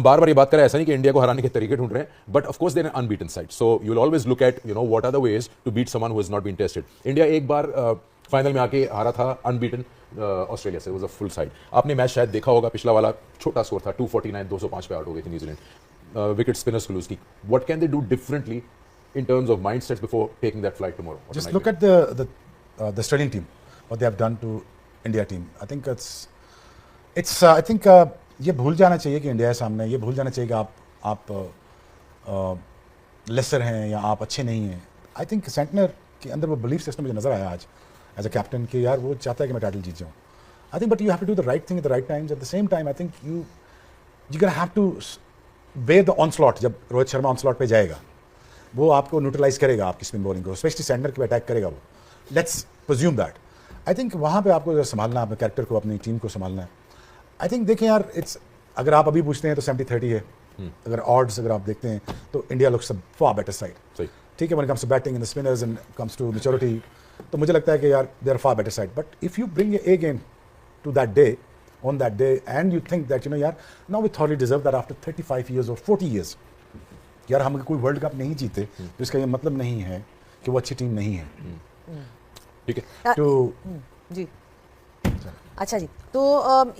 बार बार ये बात करें, ऐसा नहीं कि इंडिया को हराने के तरीके ढूंढ रहे हैं, but of course there are unbeaten side, so you will always look at what are the ways to beat someone who is not been tested. India एक बार फाइनल में आके हारा था अनबीटन ऑस्ट्रेलिया से, वाज अ फुल साइड. आपने match शायद देखा होगा, पिछला वाला छोटा स्कोर था 249, 205 पे आउट हो गई थी न्यूजीलैंड. विकेट स्पिनर्स को लूज की. What can they do differently in terms of mindsets before taking that flight tomorrow? Just look at the Australian team, what they have done to India team. I think I think ये भूल जाना चाहिए कि India है सामने. ये भूल जाना चाहिए कि आप लेसर हैं या आप अच्छे नहीं हैं. आई थिंक सेंटनर के अंदर वो बिलीफ सिस्टम मुझे नजर आया आज एज अ कैप्टन कि यार वो चाहता है कि मैं टाइटल जीत जाऊँ. I think but you have to do the right thing at the right times. At the same time I think you gonna have to wear the onslaught. जब रोहित शर्मा ऑनस्लॉट पे जाएगा वो आपको न्यूट्रलाइज करेगा आपकी स्पिन बॉलिंग को, specially centre के attack करेगा वो. Let's presume that. I think वहाँ पे आपको संभालना, अपने कैरेक्टर को, अपनी टीम को संभालना है. आई थिंक देखें यार, अगर आप अभी पूछते हैं तो 70-30 है. अगर ऑड्स अगर आप देखते हैं तो India looks far better side. ठीक है, when it comes to batting in the spinners and comes to maturity, तो मुझे लगता है कि यार they are far better side. But if you bring a game to that day, on that day, and you think that यार now we thoroughly deserve that after 35 years or 40 years. यार हम कोई वर्ल्ड कप नहीं जीते तो इसका ये मतलब नहीं है कि वो अच्छी टीम नहीं है. ठीक है. तो जी अच्छा जी, तो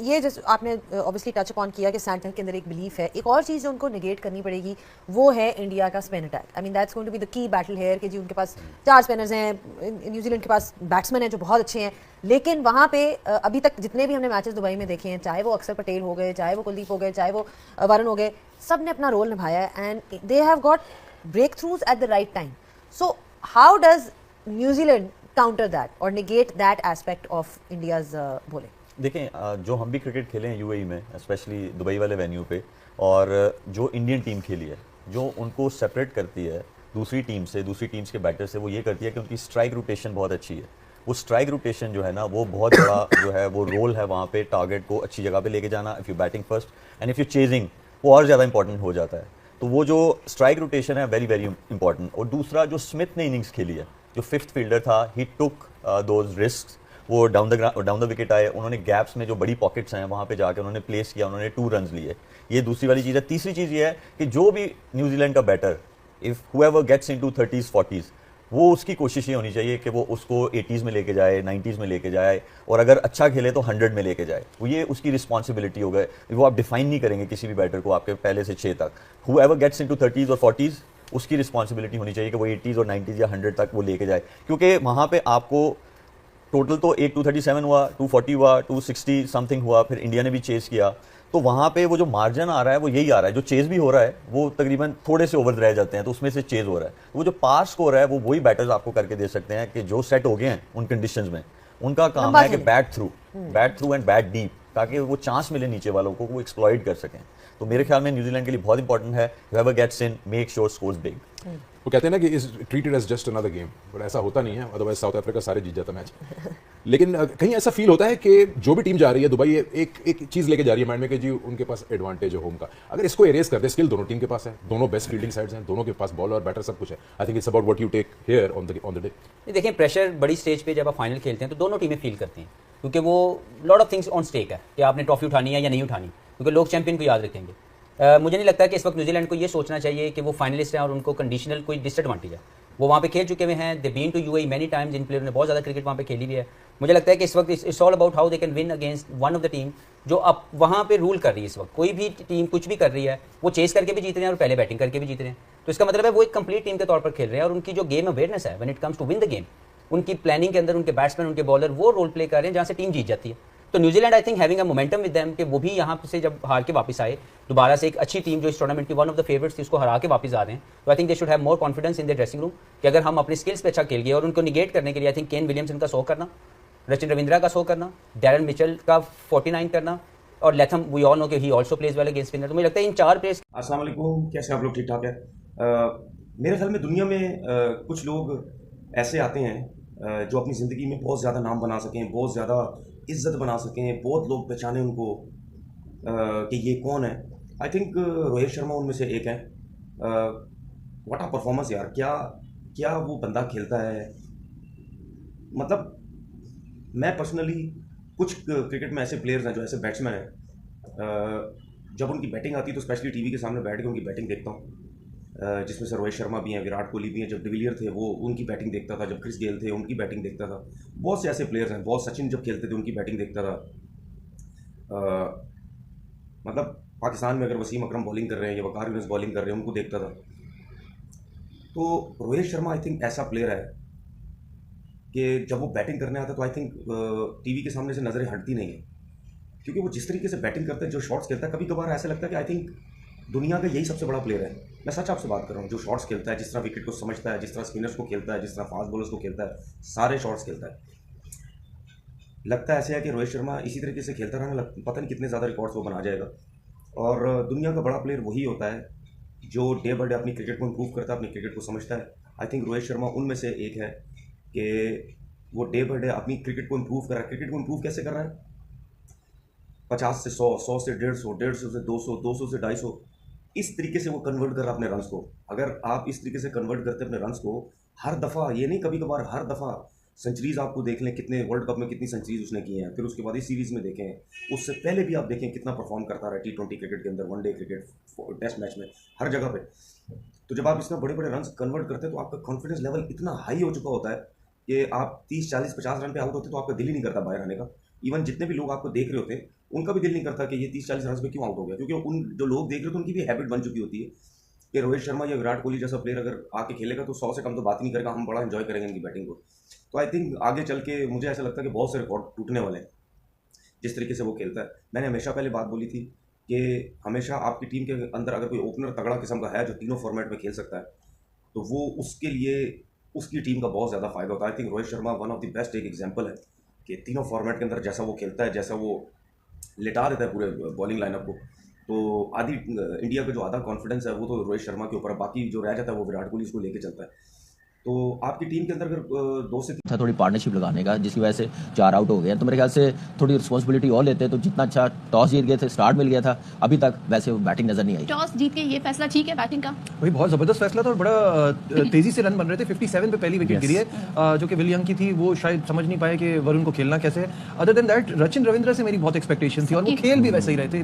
ये जैसे आपने ऑब्वियसली टच अपॉन किया कि सैंटनर के अंदर एक बिलीफ है. एक और चीज़ जो उनको निगेट करनी पड़ेगी वो है इंडिया का spin attack. I mean that's going to be the key battle here कि जी उनके पास 4 स्पिनर्स हैं, न्यूजीलैंड के पास बैट्समैन हैं जो बहुत अच्छे हैं, लेकिन वहाँ पे अभी तक जितने भी हमने मैचेस दुबई में देखे हैं, चाहे वो अक्षर पटेल हो गए, चाहे वो कुलदीप हो गए, चाहे वो वरुण हो गए, सब ने अपना रोल निभाया है and they have got breakthroughs at the right time. So how does New Zealand counter that और negate that aspect of India's bowling? देखें, जो हम भी क्रिकेट खेले हैं यूएई में, स्पेशली दुबई वाले वेन्यू पे, और जो इंडियन टीम खेली है, जो उनको सेपरेट करती है दूसरी टीम से, दूसरी टीम्स के बैटर से, वो ये करती है कि उनकी स्ट्राइक रोटेशन बहुत अच्छी है. वो स्ट्राइक रोटेशन जो है ना, वो बहुत बड़ा जो है वो रोल है वहाँ पे, टारगेट को अच्छी जगह पे लेके जाना. If you batting first and if you chasing, वो और ज़्यादा इंपॉर्टेंट हो जाता है. तो वो जो स्ट्राइक रोटेशन है वेरी वेरी इंपॉर्टेंट. और दूसरा, जो स्मिथ ने इनिंग्स खेली है, जो 5th फील्डर था, ही टुक दोज रिस्क. वो डाउन द विकेट आए, उन्होंने गैप्स में जो बड़ी पॉकेट्स हैं वहाँ पे जाकर उन्होंने प्लेस किया, उन्होंने 2 रन लिए. ये दूसरी वाली चीज़ है. तीसरी चीज़ ये है कि जो भी न्यूजीलैंड का batter, if whoever gets into 30s 40s, वो उसकी कोशिश ये होनी चाहिए कि वो उसको 80s में लेके जाए, 90s में लेके जाए, और अगर अच्छा खेले तो 100 में लेके जाए. वो ये उसकी रिस्पॉन्सिबिलिटी हो गए. वो आप डिफाइन नहीं करेंगे किसी भी बैटर को आपके पहले से 6 तक. हुएवर गेट्स इनटू 30s और 40s, उसकी रिस्पॉन्सिबिलिटी होनी चाहिए कि वो 80s और 90s या 100 तक वो लेके जाए. क्योंकि वहाँ पे आपको टोटल तो 237 हुआ, 240 हुआ, 260 समथिंग हुआ, फिर इंडिया ने भी चेस किया. तो वहाँ पे वो जो मार्जिन आ रहा है वो यही आ रहा है. जो चेस भी हो रहा है वो तकरीबन थोड़े से ओवर रह जाते हैं, तो उसमें से चेस हो रहा है. वो जो पार स्कोर है वो वही बैटर्स आपको करके दे सकते हैं कि जो सेट हो गए हैं उन कंडीशंस में. उनका काम है कि bat through and bat deep, ताकि वो चांस मिले नीचे वालों को, वो एक्सप्लॉइट कर सकें. तो मेरे ख्याल में न्यूजीलैंड के लिए बहुत इंपॉर्टेंट है, whoever gets in, make sure scores big. वो कहते हैं ना कि is treated as just another game, but ऐसा होता नहीं है. अदरवाइज साउथ अफ्रीका सारे जीत जाता मैच. लेकिन कहीं ऐसा फील होता है कि जो भी टीम जा रही है दुबई, एक चीज लेके जा रही है माइंड में कि जी उनके पास एडवांटेज है होम का. अगर इसको एरेज कर दे, स्किल दोनों टीम के पास है, दोनों बेस्ट फील्डिंग साइड्स हैं, दोनों के पास बॉल और बैटर सब कुछ है. I think it's about what you take here on the day. देखिए, प्रेशर बड़ी स्टेज पे जब आप फाइनल खेलते हैं तो दोनों टीमें फील करती हैं, क्योंकि वो lot of things on stake है कि आपने ट्रॉफी उठानी है या नहीं उठानी, क्योंकि लोग चैंपियन को याद रखेंगे. मुझे नहीं लगता कि इस वक्त न्यूजीलैंड को ये सोचना चाहिए कि वो फाइनलिस्ट हैं और उनको कंडीशनल कोई डिसएडवांटेज है. वो वहाँ पे खेल चुके हुए हैं, they been to UAE many times, इन प्लेयर ने बहुत ज़्यादा क्रिकेट वहाँ पे खेली भी है. मुझे लगता है कि इस वक्त it's all about how they can win against one of the team जो अब वहाँ पे रूल कर रही है. इस वक्त कोई भी टीम कुछ भी कर रही है, वो चेस करके भी जीत रहे हैं और पहले बैटिंग करके भी जीत रहे हैं. तो इसका मतलब है वो एक कंप्लीट टीम के तौर पर खेल रहे हैं, और उनकी जो गेम अवेयरनेस है when it comes to win the game, उनकी प्लानिंग के अंदर उनके बैट्समैन, उनके बॉलर वो रोल प्ले कर रहे हैं जहाँ से टीम जीत जाती है. तो New Zealand I think having a momentum with them कि वो भी यहाँ से जब हार के वापस आए दोबारा से एक अच्छी टीम जो इस टूर्नामेंट की वन ऑफ द फेवरेट्स थी उसको हरा के वापस आ रहे हैं. तो I think they should have more confidence in the dressing room कि अगर हम अपने स्किल्स पे अच्छा खेल गए. और उनको निगेट करने के लिए आई थिंक केन विलियमसन का 100 करना, रचिन रविंद्रा का 100 करना, डैरन मिचेल का 49 करना, और लेथम वी ऑल नो कि ही also pledge well against spinner. तो मुझे लगता है इन 4 प्लेयर्स. अस्सलाम वालेकुम, कैसे आप लोग? ठीक ठाक है. मेरे ख्याल में दुनिया में कुछ लोग ऐसे आते हैं जो अपनी ज़िंदगी में बहुत ज़्यादा नाम बना सकें, बहुत ज़्यादा इज्जत बना सकें, बहुत लोग पहचाने उनको कि ये कौन है. आई थिंक रोहित शर्मा उनमें से एक है. व्हाट अ परफॉर्मेंस यार. क्या वो बंदा खेलता है. मतलब मैं पर्सनली, कुछ क्रिकेट में ऐसे प्लेयर्स हैं जो ऐसे बैट्समैन हैं जब उनकी बैटिंग आती है तो स्पेशली टीवी के सामने बैठ के उनकी बैटिंग देखता हूँ, जिसमें से रोहित शर्मा भी हैं, विराट कोहली भी हैं। जब डिविलियर थे वो उनकी बैटिंग देखता था, जब क्रिस गेल थे उनकी बैटिंग देखता था, बहुत से ऐसे प्लेयर्स हैं, बहुत सचिन जब खेलते थे उनकी बैटिंग देखता था। मतलब पाकिस्तान में अगर वसीम अकरम बॉलिंग कर रहे हैं या वकार यूनिस बॉलिंग कर रहे हैं, उनको देखता था। तो रोहित शर्मा आई थिंक ऐसा प्लेयर है कि जब वो बैटिंग करने आता है तो आई थिंक टीवी के सामने से नज़रें हटती नहीं है, क्योंकि वो जिस तरीके से बैटिंग करता है, जो शॉट्स खेलता है, कभी कभार ऐसा लगता है कि आई थिंक दुनिया का यही सबसे बड़ा प्लेयर है। मैं सच आपसे बात कर रहा हूँ, जो शॉट्स खेलता है, जिस तरह विकेट को समझता है, जिस तरह स्पिनर्स को खेलता है, जिस तरह फास्ट बॉलर्स को खेलता है, सारे शॉट्स खेलता है। लगता ऐसे है कि रोहित शर्मा इसी तरीके से खेलता रहना, पता नहीं कितने ज़्यादा रिकॉर्ड्स वो बना जाएगा। और दुनिया का बड़ा प्लेयर वही होता है जो डे बाय डे अपनी क्रिकेट को इम्प्रूव करता है, अपनी क्रिकेट को समझता है। आई थिंक रोहित शर्मा उनमें से एक है कि वो डे बाय डे अपनी क्रिकेट को इम्प्रूव कर रहा है। क्रिकेट को इम्प्रूव कैसे कर रहा है? 50 से 100, 100 से 150, 150 से 200, 200 से 250, इस तरीके से वो कन्वर्ट कर रहा है अपने रन्स को। अगर आप इस तरीके से कन्वर्ट करते हैं अपने रन्स को हर दफ़ा, ये नहीं कभी कभार, हर दफ़ा सेंचुरीज आपको देख लें, कितने वर्ल्ड कप में कितनी सेंचुरीज उसने की हैं, फिर उसके बाद इस सीरीज़ में देखें, उससे पहले भी आप देखें कितना परफॉर्म करता रहा T20 क्रिकेट के अंदर, वनडे क्रिकेट, टेस्ट मैच में, हर जगह पे। तो जब आप इसमें बड़े बड़े रन्स कन्वर्ट करते हैं तो आपका कॉन्फिडेंस लेवल इतना हाई हो चुका होता है कि आप 30, 40, 50 रन पे आउट होते तो आपका दिल ही नहीं करता बाहर आने का। इवन जितने भी लोग आपको देख रहे होते हैं उनका भी दिल नहीं करता कि ये 30-40 रन पे क्यों आउट हो गया, क्योंकि उन जो लोग देख रहे होते हैं उनकी भी हैबिट बन चुकी होती है कि रोहित शर्मा या विराट कोहली जैसा प्लेयर अगर आके खेलेगा तो 100 से कम तो बात ही नहीं करेगा, हम बड़ा एंजॉय करेंगे इनकी बैटिंग को। तो आई थिंक आगे चल के मुझे ऐसा लगता है कि बहुत से रिकॉर्ड टूटने वाले हैं जिस तरीके से वो खेलता है। मैंने हमेशा पहले बात बोली थी कि हमेशा आपकी टीम के अंदर अगर कोई ओपनर तगड़ा किस्म का है जो तीनों फॉर्मेट में खेल सकता है तो वो उसके लिए उसकी टीम का बहुत ज़्यादा फायदा होता है। I think Rohit Sharma one of the best एक एग्जांपल है कि तीनों फॉर्मेट के अंदर जैसा वो खेलता है, जैसा वो लिटा देता है पूरे बॉलिंग लाइनअप को, तो आधी इंडिया का जो आधा कॉन्फिडेंस है वो तो रोहित शर्मा के ऊपर है, बाकी जो रह जाता है वो विराट कोहली उसको लेके चलता है। तो आपकी टीम के अंदर अगर 2 से 3 था थोड़ी पार्टनरशिप लगाने का, जिसकी वजह से 4 आउट हो गए, तो मेरे ख्याल से थोड़ी रिस्पॉन्सिबिलिटी और लेते तो जितना अच्छा टॉस जीत गए थे, स्टार्ट मिल गया था, अभी तक वैसे बैटिंग नजर नहीं आई। टॉस जीत के ये फैसला ठीक है बैटिंग का? वही बहुत ज़बरदस्त फैसला था और बड़ा तेज़ी से रन बन रहे थे। 57 पे पहली विकेट गिरी है जो कि विल यंग की थी, वो शायद समझ नहीं पाए कि वरुण को खेलना कैसे है। Other than that Rachin Ravindra से मेरी बहुत एक्सपेक्टेशन थी और वो खेल भी वैसे ही रहे थे,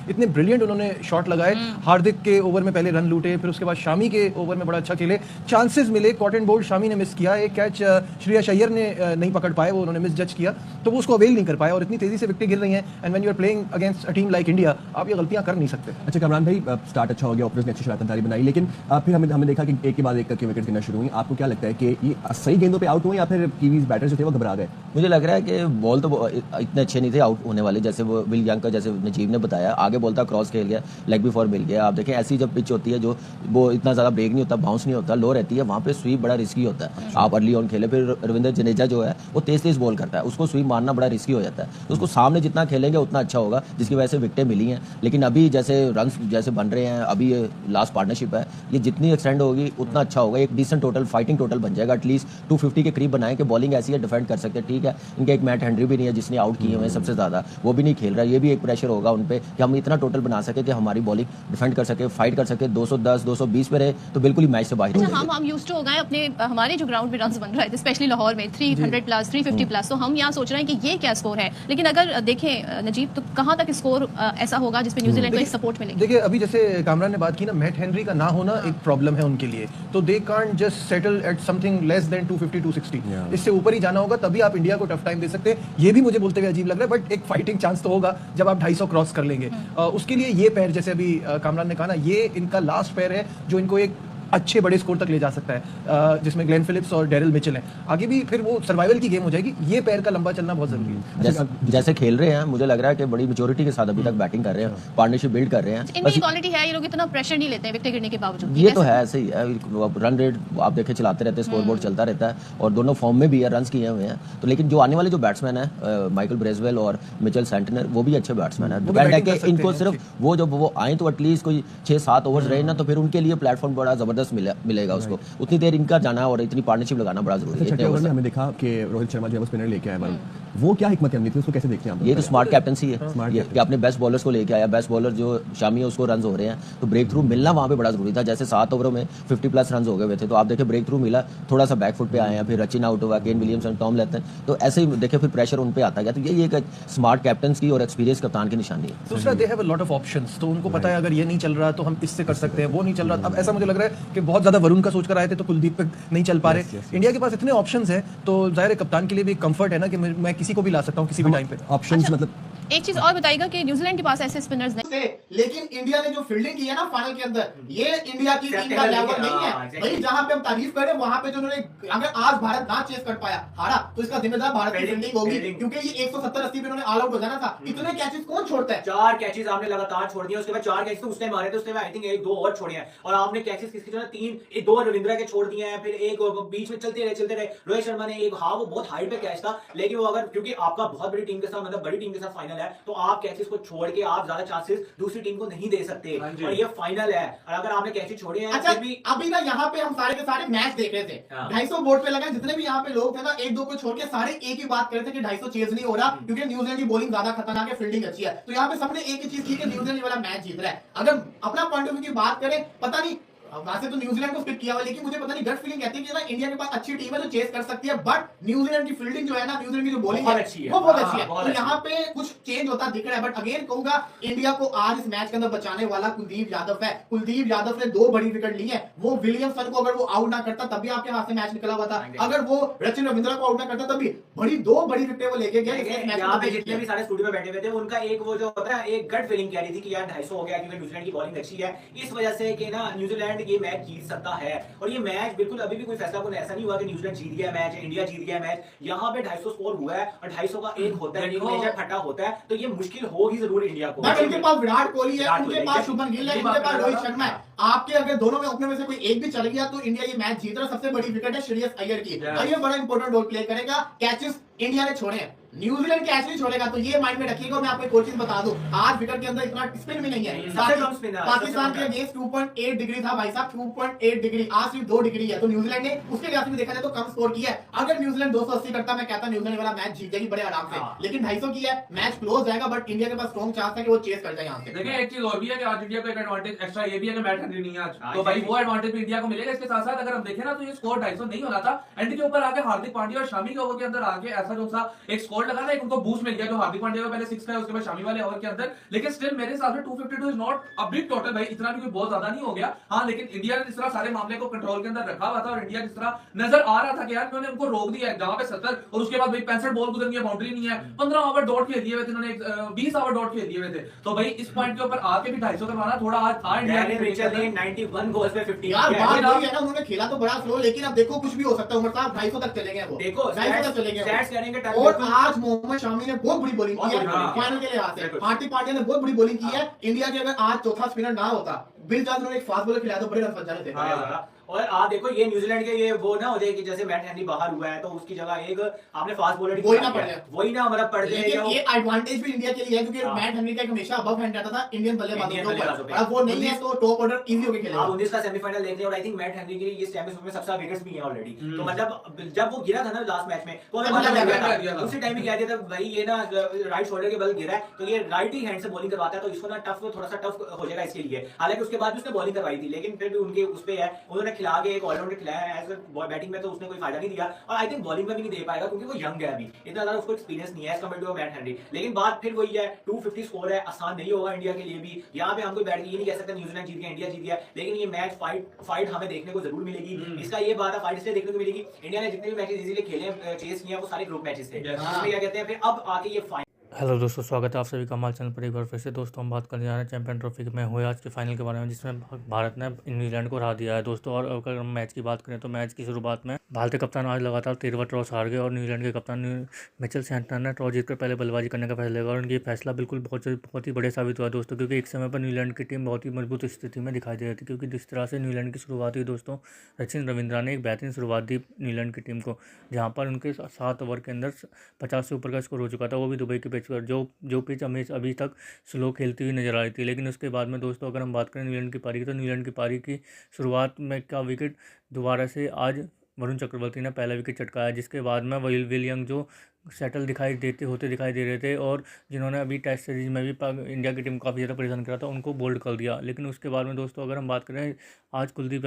इतने ब्रिलियंट उन्होंने शॉट लगाए। हार्दिक के ओवर में पहले रन लूटे, फिर उसके बाद शामी के ओवर में बड़ा अच्छा खेले, चांसेस मिले, कॉटन बोल्ट शामी ने मिस किया, एक कैच श्रेयस अय्यर ने नहीं पकड़ पाए, वो उन्होंने मिस जज किया, तो वो उसको अवेल नहीं कर पाए और इतनी तेजी से विकेट गिर रही हैं। And when you are playing against a team like India, आप ये गलतियां कर नहीं सकते। अच्छा कामरान भाई, स्टार्ट अच्छा हो गया, ओपनर्स ने अच्छी शरारतदारी बनाई, लेकिन फिर हमने देखा कि एक के बाद एक करके विकेट गिरना शुरू हुई। आपको क्या लगता है कि ये सही गेंदों पे आउट हुए या फिर कीवीज बैटर्स जो थे वो घबरा गए? मुझे लग रहा है कि बॉल तो इतने अच्छे नहीं थे आउट होने वाले, जैसे वो विल यंग का, जैसे नजीब ने बताया, आगे बॉल था, क्रॉस खेल गया, लेग भी फॉर मिल गया। आप देखें ऐसी जब पिच होती है जो वो इतना ज़्यादा ब्रेक नहीं होता, बाउंस नहीं होता, लो रहती है, वहाँ पे स्वीप बड़ा रिस्की होता है। आप अर्ली ऑन खेले, फिर रविंद्र जडेजा जो है वो तेज बॉल करता है, उसको स्वीप मारना बड़ा रिस्की हो जाता है, तो उसको सामने जितना खेलेंगे उतना अच्छा होगा, जिसकी वजह से विकेटें मिली हैं। लेकिन अभी जैसे रन जैसे बन रहे हैं, अभी ये लास्ट पार्टनरशिप है, ये जितनी एक्सटेंड होगी उतना अच्छा होगा, एक डिसेंट टोटल, फाइटिंग टोटल बन जाएगा, एटलीस्ट 250 के करीब बनाएं कि बॉलिंग ऐसी है डिफेंड कर सकते हैं। ठीक है, इनके एक मैट हेनरी भी नहीं है जिसने आउट किए हुए हैं सबसे ज़्यादा, वो भी नहीं खेल रहा, ये भी एक प्रेशर होगा उन पर कि हम इतना टोटल बना सके कि हमारी बॉलिंग डिफेंड कर सके, फाइट कर सके। 210, 220 पे रहे तो बिल्कुल ही मैच से बाहर। हम यूज्ड टू हो गए अपने हमारे जो ग्राउंड में रन्स बन रहे थे, स्पेशली लाहौर में 300 प्लस 350 प्लस, तो हम यहाँ सोच रहे हैं कि ये क्या स्कोर है। लेकिन अगर देखें नजीब, तो कहाँ तक स्कोर ऐसा होगा जिसपे न्यूजीलैंड को एक सपोर्ट मिलेगी? देखिए अभी जैसे कामरान ने बात की ना, मैट हेनरी का ना होना एक प्रॉब्लम है उनके लिए, तो they can't just settle at something less than 250 260, इससे ऊपर ही जाना होगा, तभी आप इंडिया को टफ टाइम दे सकते हैं। ये भी मुझे बोलते हुए अजीब लग रहा है, बट एक फाइटिंग चांस तो होगा जब आप 250 क्रॉस कर लेंगे। उसके लिए ये पैर, जैसे अभी कामरान ने कहा ना, ये इनका लास्ट पैर है जो इनको एक अच्छे बड़े स्कोर तक ले जा सकता है, जिसमें ग्लेन फिलिप्स और डेरिल मिचेल हैं। आगे भी फिर वो सर्वाइवल की गेम हो जाएगी, ये पैर का लंबा चलना बहुत जरूरी है। जैसे खेल रहे हैं, मुझे लग रहा है कि बड़ी मेच्योरिटी के साथ अभी तक बैटिंग कर रहे हैं, पार्टनरशिप बिल्ड कर रहे हैं। इनकी क्वालिटी है, ये लोग इतना प्रेशर नहीं लेते हैं विकेट गिरने के बावजूद। ये तो है, ऐसे ही है, रन रेट आप देखें चलाते रहते हैं, स्कोर बोर्ड चलता रहता है, और दोनों फॉर्म में भी है, रन किए हुए हैं। तो लेकिन जो आने वाले जो बैट्समैन है, माइकल ब्रेसवेल और मिचेल सेंटनर, वो भी अच्छे बैट्समैन है। डिपेंड है कि इनको सिर्फ वो जब वो आए तो एटलीस्ट कोई 6-7 ओवर्स रहे ना, तो फिर उनके लिए प्लेटफॉर्म बड़ा जबरदस्त मिलेगा उसको, उतनी देर इनका जाना और इतनी पार्टनरशिप लगाना बड़ा जरूरी है। छठे ओवर में हमें देखा कि रोहित शर्मा जो है वो स्पिनर लेके आए वरुण, वो क्या हिकमत अमली थी, उसको कैसे देखते हैं आप? ये तो स्मार्ट कैप्टनसी है Smart ये कि अपने बेस्ट बॉलर्स को लेके आया, बेस्ट बॉलर जो शामी है उसको रन हो रहे हैं, तो ब्रेक थ्रू मिलना वहाँ पे बड़ा जरूरी था। जैसे 7 ओवरों में 50+ रन हो गए हुए थे, तो आप देखें ब्रेक थ्रू मिला, थोड़ा सा बैकफुट पे आए हैं, फिर रचिन आउट हुआ, केन विलियमसन, टॉम लेते हैं, तो ऐसे ही देखें फिर प्रेशर उन पे आता गया। तो ये एक स्मार्ट कैप्टन की और एक्सपीरियंस कप्तान की निशानी है। दूसरा, they have a lot of options, तो उनको पता है अगर ये नहीं चल रहा तो हम इससे कर सकते हैं, वो नहीं चल रहा। अब ऐसा मुझे लग रहा है कि बहुत ज्यादा वरुण का सोच कर आए थे तो कुलदीप पे नहीं चल पा रहे। इंडिया के पास इतने ऑप्शंस हैं, तो जाहिर है कप्तान के लिए भी कंफर्ट है ना कि मैं किसी को भी ला सकता हूँ किसी भी टाइम पे। ऑप्शंस मतलब एक चीज और बताइएगा कि न्यूजीलैंड के पास ऐसे स्पिनर्स नहीं। लेकिन इंडिया ने जो फील्डिंग की है ना फाइनल के अंदर, ये इंडिया की टीम का लेवल नहीं है भाई। जहां पे हम तारीफ करें वहां पे जो उन्होंने, अगर आज भारत ना चेस कर पाया, हारा, तो इसका जिम्मेदार भारत की फील्डिंग होगी, क्योंकि ये 170-80 पे उन्होंने ऑल आउट हो जाना था। इतने कैचेस कौन छोड़ता है? 4 कैचेस आपने लगातार छोड़ दिए, उसके बाद 4 कैचेस तो उसने मारे थे, उसने आई थिंक 1-2 और छोड़े हैं, और आपने कैचेस किसके जो है 2 रविंद्रा के छोड़ दिए हैं, फिर एक बीच में चलते रहे रोहित शर्मा ने एक, हाँ वो बहुत हाइट पे कैच था, लेकिन वो अगर क्योंकि आपका बहुत बड़ी टीम के साथ, मतलब बड़ी टीम के साथ फाइनल है, तो आप कैचेस को छोड़ के आप ज्यादा चांसेस दूसरी टीम को नहीं दे सकते, और ये फाइनल है, और अगर आपने कैचेस छोड़े हैं। अच्छा, अभी ना यहाँ पे हम सारे के सारे मैच देख रहे थे, 250 बोर्ड पे लगा, जितने भी यहाँ पे लोग थे ना, 1-2 को छोड़ के सारे एक ही बात कर रहे थे कि 250 चेज नहीं हो रहा, क्योंकि न्यूजीलैंड की बॉलिंग ज्यादा खतरनाक है, फील्डिंग अच्छी है। तो यहाँ पे सबने एक ही चीज की कि न्यूजीलैंड वाला मैच जीत रहा है। अगर अपना पॉइंट ऑफ व्यू की बात करें, पता नहीं वैसे तो न्यूजीलैंड को पिक किया हुआ, लेकिन मुझे पता नहीं गट फीलिंग कहती है कि ना इंडिया के पास अच्छी टीम है जो चेस कर सकती है, बट न्यूजीलैंड की फील्डिंग जो है ना, न्यूजीलैंड की जो बॉलिंग है वो बहुत अच्छी है। तो यहाँ पे कुछ चेंज होता दिख रहा है, बट अगेन कहूंगा इंडिया को आज इस मैच के अंदर बचाने वाला कुलदीप यादव है। कुलदीप यादव ने 2 बड़ी विकेट ली है। वो विलियमसन को अगर वो आउट ना करता तब भी आपके हाथ से मैच निकला हुआ था, अगर वो रचिन रविंद्रा को आउट ना करता तब भी 2 बड़ी विकेट वो लेके गया। यहाँ पे जितने भी सारे स्टूडियो में बैठे हुए थे, उनका एक वो जो होता है एक गट फीलिंग कह रही थी कि यार 250 हो गया, क्योंकि न्यूजीलैंड की बॉलिंग अच्छी है, इस वजह से कि ना न्यूजीलैंड ये मैच जीत सकता है। और ये मैच बिल्कुल अभी भी कोई फैसला को ऐसा नहीं हुआ कि न्यूजीलैंड जीत गया मैच, इंडिया जीत गया मैच। यहाँ पे 250 स्कोर हुआ है, और 250 का एक होता है, एक फटा होता है, तो ये मुश्किल होगी जरूर इंडिया को। उनके पास विराट कोहली है, उनके पास शुभमन गिल है, उनके पास रोहित शर्मा है। आपके अगर दोनों में ओपनर में से कोई एक भी चल गया तो इंडिया ये मैच जीत रहा। सबसे बड़ी विकेट है श्रेयस अय्यर की, अय्यर बड़ा इंपॉर्टेंट रोल प्ले करेगा। कैचेस इंडिया ने छोड़े हैं, न्यूजीलैंड कैच नहीं छोड़ेगा, तो ये माइंड में रखिएगा। मैं आपको एक और चीज बता दूं, आज विकेट के अंदर इतना स्पिन भी नहीं है। पाकिस्तान के अगेंस्ट 2.8 डिग्री था भाई साहब, 2.8 डिग्री, आज सिर्फ 2 डिग्री है। तो न्यूजीलैंड ने उसके लिहाज से देखा जाए तो कम स्कोर किया है। अगर न्यूजीलैंड 280 करता, मैं कहता न्यूजीलैंड वाला मैच जीत जाएगी बड़े आराम से, लेकिन 250 की है, मैच क्लोज जाएगा, बट इंडिया के पास स्ट्रॉन्ग चांस है कि वो चेस कर जाए। यहाँ से देखिए एक चीज और भी है कि आज इंडिया को एक एडवांटेज एक्स्ट्रा ये भी है कि मैट हेनरी नहीं है आज, तो भाई वो एडवांटेज भी इंडिया को मिलेगा। इसके साथ साथ अगर हम देखें ना तो ये स्कोर 250 नहीं होना था, एंड के ऊपर आके हार्दिक पांड्या और शामी के ओवर के अंदर आके ऐसा जो सा एक स्कोर लगा ना, एक उनको बूस्ट मिल गया, जो हार्दिक पांड्या को पहले 6 का उसके बाद शामी वाले ओवर के अंदर। लेकिन स्टिल मेरे हिसाब से 252 is not a big total भाई, इतना भी कोई बहुत ज्यादा नहीं हो गया। हाँ, लेकिन इंडिया ने जिस तरह सारे मामले को कंट्रोल के अंदर रखा हुआ था, और इंडिया जिस तरह नजर आ रहा था कि यार उन्होंने उनको रोक दिया है जहां पे 70, और उसके बाद भाई 65 बॉल गुजर गई, बाउंड्री नहीं है, 15 ओवर डॉट खेल दिए हुए थे उन्होंने, 20 ओवर डॉट खेल दिए हुए थे। तो भाई इस पॉइंट के ऊपर आके भी 250 करवाना थोड़ा आज था इंडिया ने। 91 गोल्स पे 50 यार बात वही है ना, उन्होंने खेला तो बड़ा स्लो, लेकिन अब देखो कुछ भी हो सकता है। उमर साहब 250 तक चलेंगे, वो देखो 250 तक चलेंगे। स्टैट्स करेंगे। और आज मोहम्मद शामी ने बहुत बड़ी बॉलिंग की है फाइनल के लिहाज से। हार्दिक पांड्या ने बहुत बड़ी बॉलिंग की है। इंडिया के अगर आज चौथा स्पिनर ना होता, बिल जॉन्सन ने एक फास्ट बॉलर खिलाया तो बड़े रन बन जाने थे। और आप देखो ये न्यूजीलैंड के ये वो ना हो जाए कि जैसे मैट हेनरी बाहर हुआ है, तो उसकी जगह एक आपने फास्ट बॉलर वही ना पड़ जाए, वही ना मतलब पड़ जाए। ये एडवांटेज भी इंडिया के लिए है, क्योंकि मैट हेनरी का हमेशा अबव हैंड रहता था इंडियन बल्लेबाजों के ऊपर, अब वो नहीं है, तो टॉप ऑर्डर इजी होके खेलेगा। आप 19 का सेमीफाइनल देख रहे हैं, और आई थिंक मैट हेनरी के ये चैंपियंस में सबसे विकेट्स भी हैं ऑलरेडी। तो मतलब जब वो गिरा था ना लास्ट मैच में, तो हमें पता लग गया था, उसी टाइम ही कह दिया था भाई ये ना राइट शोल्डर के बल गिरा है, तो ये राइट ही हैंड से बॉलिंग करवाता है, तो इसको ना टफ, थोड़ा सा टफ हो जाएगा इसके लिए। हालांकि उसके बाद भी उसने बॉलिंग करवाई थी, लेकिन फिर भी उनके उस पे है, उन्होंने खिला के एक ऑलराउंडर खिलाया है। बैटिंग में तो उसने कोई फायदा नहीं दिया, और आई थिंक बॉलिंग में भी नहीं दे पाएगा, क्योंकि वो यंग है, अभी इतना ज्यादा उसको एक्सपीरियंस नहीं है as compared to Matt Henry. लेकिन बात फिर वही है, 250 स्कोर है, आसान नहीं होगा इंडिया के लिए भी। यहाँ पे हम कोई बैठ के ये नहीं कह सकते न्यूजीलैंड जीत गया, इंडिया जीत गया, लेकिन ये मैच फाइट हमें देखने को जरूर मिलेगी। इसका ये बात है, फाइट इसलिए देखने को मिलेगी, इंडिया ने जितने भी मैचेस इजीली खेले, चेस किए, वो सारे ग्रुप मैचेस थे। इसमें क्या कहते हैं, फिर अब आके ये हेलो दोस्तों, स्वागत है आप सभी का हमारे चैनल पर एक बार फिर से। दोस्तों हम बात करने जा रहे हैं चैंपियन ट्रॉफी में हुए आज के फाइनल के बारे में, जिसमें भारत ने न्यूजीलैंड को हरा दिया है दोस्तों। और अगर हम मैच की बात करें तो मैच की शुरुआत में भारतीय कप्तान आज लगातार 13वां टॉस हार गए, और न्यूजीलैंड के कप्तान मिचेल सैंटनर ने टॉस जीतकर पहले बल्लेबाजी करने का फैसला लिया, और उनकी फैसला बिल्कुल बहुत ही बढ़िया साबित हुआ दोस्तों, क्योंकि एक समय पर न्यूजीलैंड की टीम बहुत ही मजबूत स्थिति में दिखाई दे रही थी। क्योंकि जिस तरह से न्यूजीलैंड की शुरुआत हुई दोस्तों, रचिन रविंद्रा ने एक बेहतरीन शुरुआत दी न्यूजीलैंड की टीम को, जहाँ पर उनके 7 ओवर के अंदर 50 से ऊपर का स्कोर हो चुका था, वो भी दुबई के पिच पर, जो पिच अभी तक स्लो खेलती हुई नजर आ रही थी। लेकिन उसके बाद में दोस्तों अगर हम बात करें न्यूजीलैंड की पारी की, तो न्यूजीलैंड की पारी की शुरुआत में का विकेट दोबारा से आज वरुण चक्रवर्ती ने पहला विकेट चटकाया, जिसके बाद में विल यंग जो सेटल दिखाई दे रहे थे और जिन्होंने अभी टेस्ट सीरीज में भी इंडिया की टीम को काफ़ी ज़्यादा परेशान करा था उनको बोल्ड कर दिया। लेकिन उसके बाद में दोस्तों अगर हम बात करें आज कुलदीप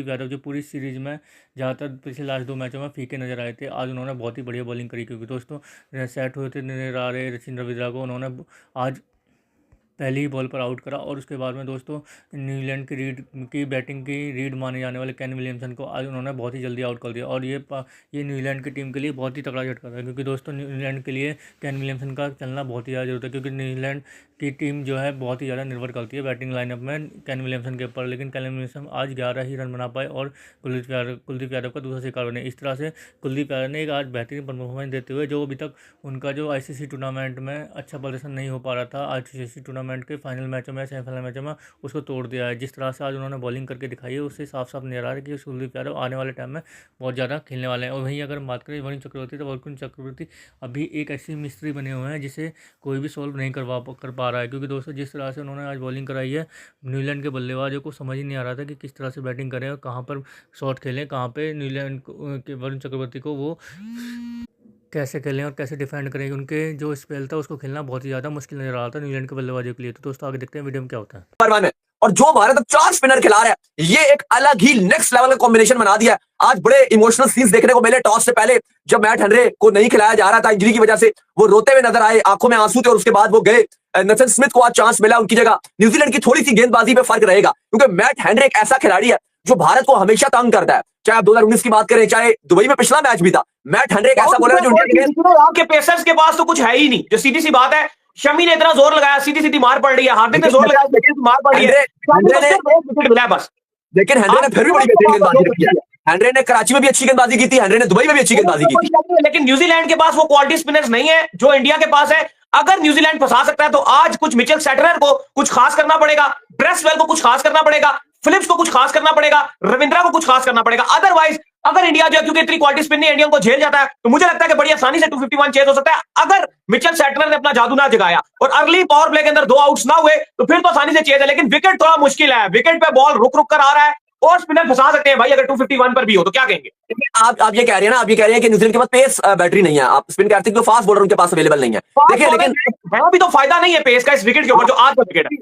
यादव जो पूरी सीरीज़ में ज़्यादातर पिछले लास्ट 2 मैचों में फीके नज़र आए थे, आज उन्होंने बहुत ही बढ़िया बॉलिंग करी क्योंकि दोस्तों सेट हुए थे रचिन रविंद्रा को उन्होंने आज पहली ही बॉल पर आउट करा और उसके बाद में दोस्तों न्यूजीलैंड की बैटिंग की रीड माने जाने वाले केन विलियमसन को आज उन्होंने बहुत ही जल्दी आउट कर दिया और ये न्यूजीलैंड की टीम के लिए बहुत ही तगड़ा झटका था क्योंकि दोस्तों न्यूजीलैंड के लिए केन विलियमसन का चलना बहुत ही ज़्यादा जरूरत है क्योंकि न्यूजीलैंड की टीम जो है बहुत ही ज़्यादा निर्भर करती है बैटिंग लाइनअप में केन विलियमसन के ऊपर। लेकिन केन विलियमसन आज 11 ही रन बना पाए और कुलदीप यादव का दूसरा शिकार बने। इस तरह से कुलदीप यादव ने एक आज बेहतरीन परफॉर्मेंस देते हुए जो अभी तक उनका जो आईसीसी टूर्नामेंट में अच्छा प्रदर्शन नहीं हो पा रहा था, आईसीसी टूर्नामेंट के फाइनल मैचों में सेमीफाइनल मैचों में उसको तोड़ दिया है। जिस तरह से आज उन्होंने बॉलिंग करके दिखाई है उससे साफ साफ नजर आ रहा है कि कुलदीप यादव आने वाले टाइम में बहुत ज़्यादा खेलने वाले हैं। और वहीं अगर हम बात करें वरुण चक्रवर्ती, तो वरुण चक्रवर्ती अभी एक ऐसी मिस्ट्री बने हुए हैं जिसे कोई भी सॉल्व नहीं कर पा रहा है क्योंकि दोस्तों जिस तरह से उन्होंने आज बॉलिंग कराई है न्यूजीलैंड के बल्लेबाजों को समझ ही नहीं आ रहा था कि किस तरह से बैटिंग करें और कहाँ पर शॉट खेलें, कहाँ पे न्यूजीलैंड के वरुण चक्रवर्ती को वो कैसे खेलें और कैसे डिफेंड करें। उनके जो स्पेल था उसको खेलना बहुत ही ज़्यादा मुश्किल नजर आ रहा था न्यूजीलैंड के बल्लेबाजों के लिए। तो दोस्तों आगे देखते हैं वीडियो में क्या होता है। और जो भारत अब 4 स्पिनर खिला रहा है ये एक अलग ही नेक्स्ट लेवल का कॉम्बिनेशन बना दिया है। आज बड़े इमोशनल सीन्स देखने को मिले। टॉस से पहले जब मैट हेनरी को नहीं खिलाया जा रहा था इंजरी की वजह से, वो रोते हुए नजर आए, आंखों में आंसू थे और उसके बाद वो गए। नेथन स्मिथ को आज चांस मिला उनकी जगह। न्यूजीलैंड की थोड़ी सी गेंदबाजी पे फर्क रहेगा क्योंकि मैट हेनरी एक ऐसा खिलाड़ी है जो भारत को हमेशा तंग करता है। चाहे आप 2019 की बात करें, चाहे दुबई में पिछला मैच भी था, मैट हेनरी एक ऐसा बॉलर है जो आपके पेसर्स के पास तो कुछ है ही नहीं। जो सीधी सी बात है, शमी ने इतना जोर लगाया, सीधी सीधी मार पड़ रही है, हार्दिक ने जोर लगाया, लेकिन मार पड़ रही है बस। लेकिन हेनरी ने फिर भी बड़ी बेहतरीन गेंदबाजी की है। हेनरी ने कराची में भी अच्छी गेंदबाजी की थी, हेनरी ने दुबई में भी अच्छी गेंदबाजी की थी। लेकिन न्यूजीलैंड के पास वो क्वालिटी स्पिनर्स नहीं है जो इंडिया के पास है। अगर न्यूजीलैंड फंसा सकता है तो आज कुछ मिचेल सैटनर को कुछ खास करना पड़ेगा, ब्रेसवेल को कुछ खास करना पड़ेगा, फिलिप्स को कुछ खास करना पड़ेगा, रविंद्रा को कुछ खास करना पड़ेगा। अदरवाइज अगर इंडिया जो क्योंकि इतनी क्वालिटी स्पिन नहीं इंडियन को झेल जाता है तो मुझे लगता है कि बड़ी आसानी से 251 चेज हो सकता है। अगर मिचेल सैटनर ने अपना जादू ना जगाया और अर्ली पावर प्ले के अंदर 2 आउट्स ना हुए तो फिर तो आसानी से चेज है। लेकिन विकेट थोड़ा मुश्किल है, विकेट पे बॉल रुक रुक कर आ रहा है और स्पिनर फंसा सकते हैं भाई। अगर 251 पर भी हो तो क्या कहेंगे? आप ये कह रहे हैं ना, आप ये कह रहे हैं कि न्यूजीलैंड के पास पेस बैटरी नहीं है, आप स्पिन कहते हैं कि फास्ट बॉलर उनके पास अवेलेबल नहीं है। देखिए लेकिन भी तो फायदा नहीं है पेस का इस विकेट के ऊपर जो आज का विकेट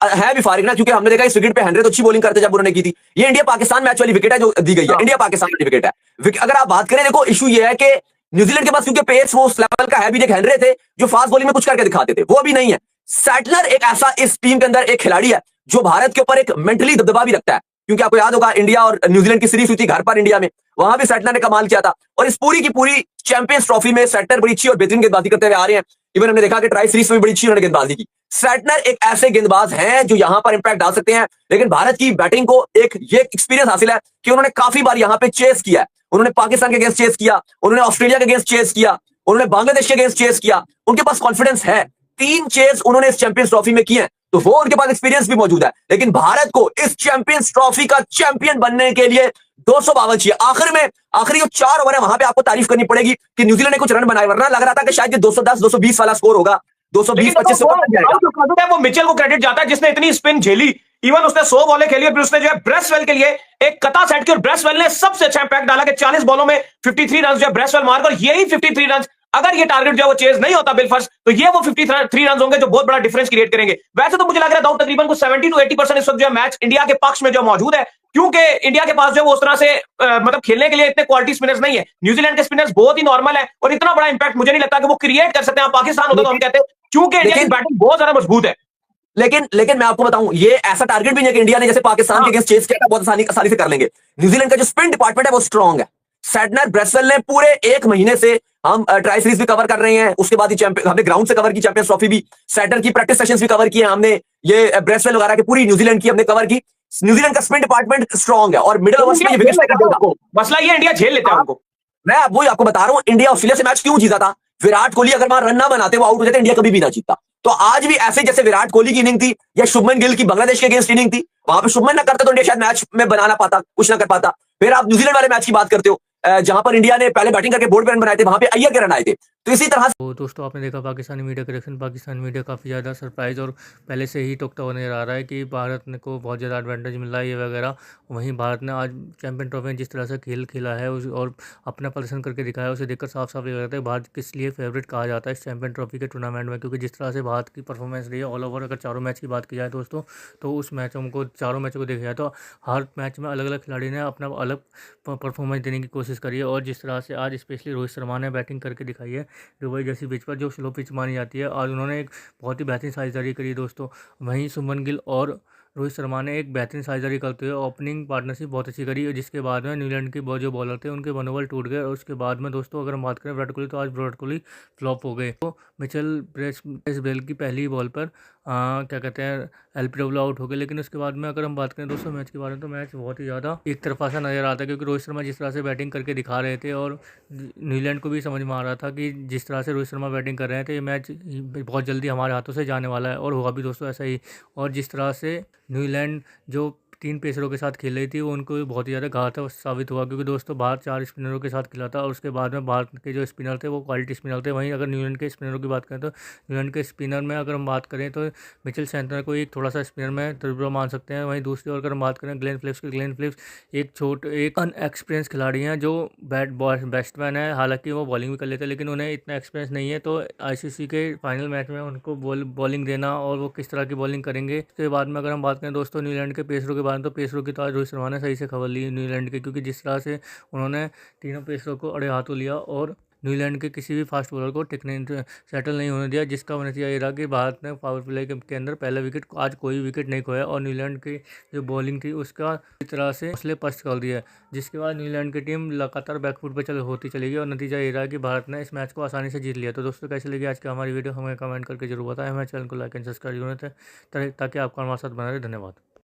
है भी फारिग ना, क्योंकि हमने देखा इस विकेट पे हेनरी तो अच्छी बॉलिंग करते जब उन्होंने की थी। ये इंडिया पाकिस्तान मैच वाली विकेट है जो दी गई है, इंडिया पाकिस्तान वाली विकेट है। अगर आप बात करें, देखो इशू ये है कि न्यूजीलैंड के पास क्योंकि पेस वो उस लेवल का है भी, एक हेनरी थे जो फास्ट बॉलिंग में कुछ करके दिखाते थे, वो अभी नहीं है। सैटनर एक ऐसा इस टीम के अंदर एक खिलाड़ी है जो भारत के ऊपर एक मेंटली दबदबा भी रखता है, क्योंकि आपको याद होगा इंडिया और न्यूजीलैंड की सीरीज हुई थी घर पर इंडिया में, वहां भी सैटनर ने कमाल किया था। और इस पूरी की पूरी चैंपियंस ट्रॉफी में सैटनर बड़ी अच्छी और बेहतरीन गेंदबाजी करते हुए आ रहे हैं। इवन हमने देखा कि ट्राई सीरीज में भी बड़ी अच्छी उन्होंने गेंदबाजी की। सैटनर एक ऐसे गेंदबाज हैं जो यहां पर इंपैक्ट डाल सकते हैं। लेकिन भारत की बैटिंग को एक ये एक्सपीरियंस हासिल है कि उन्होंने काफी बार यहां पे चेस किया है। उन्होंने पाकिस्तान के अगेंस्ट चेस किया, उन्होंने ऑस्ट्रेलिया के अगेंस्ट चेस किया, उन्होंने बांग्लादेश के अगेंस्ट चेस किया। उनके पास कॉन्फिडेंस है। 3 चेस उन्होंने इस चैंपियंस ट्रॉफी में किए हैं, तो वो उनके पास एक्सपीरियंस भी मौजूद है। लेकिन भारत को इस चैंपियंस ट्रॉफी का चैंपियन बनने के लिए 252 चाहिए। आखिरी जो 4 ओवर है वहां पे आपको तारीफ करनी पड़ेगी कि न्यूजीलैंड ने कुछ रन बनाए, वरना लग रहा था कि शायद ये 210 220 वाला स्कोर होगा। 220-25 से वो मिचेल को क्रेडिट जाता है जिसने इतनी स्पिन झेली। इवन उसने 100 बॉलें खेली, फिर उसने जो है ब्रेसवेल के लिए एक कता सेट की और ब्रेसवेल ने सबसे अच्छा इंपैक्ट डाला कि 40 बॉलों में 53 रन जो है ब्रेसवेल मारकर, यही 53 रन अगर ये टारगेट जो है वो चेज नहीं होता बिलफर्स, तो ये वो 53 रन होंगे जो बहुत बड़ा डिफरेंस क्रिएट करेंगे। वैसे तो मुझे लग रहा है दाऊद तकरीबन कुछ 70 to 80% इस वक्त जो है मैच इंडिया के पक्ष में जो मौजूद है, क्योंकि इंडिया के पास जो वो उस तरह से मतलब खेलने के लिए इतने क्वालिटी स्पिनर्स नहीं है। न्यूजीलैंड के स्पिनर्स बहुत ही नॉर्मल है और इतना बड़ा इंपैक्ट मुझे नहीं लगता कि वो क्रिएट कर सकते हैं। पाकिस्तान होता तो हम कहते हैं, क्योंकि इंडिया की बैटिंग बहुत ज्यादा मजबूत है। लेकिन मैं आपको बताऊं, ये ऐसा टारगेट भी नहीं है कि इंडिया ने जैसे पाकिस्तान के अगेंस्ट चेस किया था बहुत आसानी से कर लेंगे। न्यूजीलैंड का जो स्पिन डिपार्टमेंट है वो स्ट्रांग है। सैटनर ब्रेसवेल ने पूरे 1 महीने से, हम ट्राई सीरीज भी कवर कर रहे हैं, उसके बाद हमने ग्राउंड से कवर की, चैंपियंस ट्रॉफी भी, सैटनर की प्रैक्टिस सेशंस भी कवर किए हमने, ये ब्रेसवेल वगैरह की पूरी न्यूजीलैंड की हमने कवर की। न्यूजीलैंड का स्पिन डिपार्टमेंट स्ट्रांग है और मिडिल ओवर्स में ये विकेट, मसला ये इंडिया झेल लेता है उनको। मैं वही आपको बता रहा हूं, इंडिया ऑस्ट्रेलिया से मैच क्यों जीता था। विराट कोहली अगर वहां रन ना बनाते, वो आउट हो जाते, इंडिया कभी भी ना जीतता। तो आज भी ऐसे जैसे विराट कोहली की इनिंग थी या शुभमन गिल की बांग्लादेश के अगेंस्ट इनिंग थी, वहां पे शुभमन ना करता तो इंडिया शायद मैच में बनाना पाता, कुछ ना कर पाता। फिर आप न्यूजीलैंड वाले मैच की बात करते हो, जहां पर इंडिया ने पहले बैटिंग करके बोर्ड पे रन बनाए थे, वहां पे अय्यर के रन आए थे। तो इसी तरह तो दोस्तों आपने देखा पाकिस्तानी मीडिया का रिएक्शन। पाकिस्तानी मीडिया काफ़ी ज़्यादा सरप्राइज और पहले से ही टोकता हुआ नजर आ रहा है कि भारत ने को बहुत ज़्यादा एडवांटेज मिल रहा है ये वगैरह। वहीं भारत ने आज चैंपियन ट्रॉफी में जिस तरह से खेल खेला है और अपना प्रदर्शन करके दिखाया, उसे देखकर साफ साफ ये लगता है भारत किस लिए फेवरेट कहा जाता है इस चैंपियन ट्रॉफी के टूर्नामेंट में। क्योंकि जिस तरह से भारत की परफॉर्मेंस रही है ऑल ओवर, अगर चारों मैच की बात की जाए दोस्तों, तो उस मैचों को चारों मैचों को देखा जाए तो हर मैच में अलग अलग खिलाड़ी ने अपना अलग परफॉर्मेंस देने की कोशिश करी है। और जिस तरह से आज स्पेशली रोहित शर्मा ने बैटिंग करके दिखाई है दुबई जैसी पिच पर, जो स्लो पिच मानी जाती है, और उन्होंने एक बहुत ही बेहतरीन साझेदारी करी दोस्तों। वहीं शुभमन गिल और रोहित शर्मा ने एक बेहतरीन साझेदारी करते हुए ओपनिंग पार्टनरशिप बहुत अच्छी करी, जिसके बाद में न्यूजीलैंड के जो बॉलर थे उनके मनोबल टूट गए। और उसके बाद में दोस्तों अगर हम बात करें विराट कोहली, तो आज विराट कोहली फ्लॉप हो गए। तो मिचेल ब्रेसवेल की पहली बॉल पर क्या कहते हैं एलपीडब्ल्यू आउट हो गए। लेकिन उसके बाद में अगर हम बात करें दोस्तों मैच के बारे में, तो मैच बहुत ही ज़्यादा एक तरफा सा नज़र आता है। क्योंकि रोहित शर्मा जिस तरह से बैटिंग करके दिखा रहे थे और न्यूजीलैंड को भी समझ में आ रहा था कि जिस तरह से रोहित शर्मा बैटिंग कर रहे हैं तो ये मैच बहुत जल्दी हमारे हाथों से जाने वाला है, और होगा भी दोस्तों ऐसा ही। और जिस तरह से न्यूजीलैंड जो 3 पेसरों के साथ खेल रही थी वो उनको बहुत ही ज़्यादा घातक साबित हुआ। क्योंकि दोस्तों भारत 4 स्पिनरों के साथ खेला था और उसके बाद में भारत के जो स्पिनर थे वो क्वालिटी स्पिनर थे। वहीं अगर न्यूजीलैंड के स्पिनरों की बात करें तो न्यूजीलैंड के स्पिनर में अगर हम बात करें तो मिचेल सैंटनर को एक थोड़ा सा स्पिनर में तजुर्बा मान सकते हैं। वहीं दूसरी ओर अगर हम बात करें ग्लेन फिलिप्स की, ग्लेन फिलिप्स एक अनएक्सपीरियंस खिलाड़ी हैं जो बैट्समैन है। हालांकि वो बॉलिंग भी कर लेते हैं लेकिन उन्हें इतना एक्सपीरियंस नहीं है। तो आईसीसी के फाइनल मैच में उनको बॉलिंग देना और वो किस तरह की बॉलिंग करेंगे। इसके बाद में अगर हम बात करें दोस्तों न्यूजीलैंड के पेसरों के बारे में, तो पेसरों की तो रोहित शर्मा ने सही से खबर ली न्यूजीलैंड के। क्योंकि जिस तरह से उन्होंने तीनों पेसरों को अड़े हाथों लिया और न्यूजीलैंड के किसी भी फास्ट बॉलर को सेटल नहीं होने दिया, जिसका नतीजा ये रहा कि भारत ने पावर प्ले के अंदर पहला विकेट आज कोई विकेट नहीं खोया और न्यूजीलैंड की जो बॉलिंग थी उसका इस तरह से हौसले पस्त कर दिया। जिसके बाद न्यूजीलैंड की टीम लगातार बैकफुट पर होती चली गई और नतीजा ये रहा कि भारत ने इस मैच को आसानी से जीत लिया। तो दोस्तों कैसे लगी आज की हमारी वीडियो, हमें कमेंट करके जरूर बताएं। हमारे चैनल को लाइक एंड सब्सक्राइब जरूर करें ताकि आपका हमारे साथ बना रहे। धन्यवाद।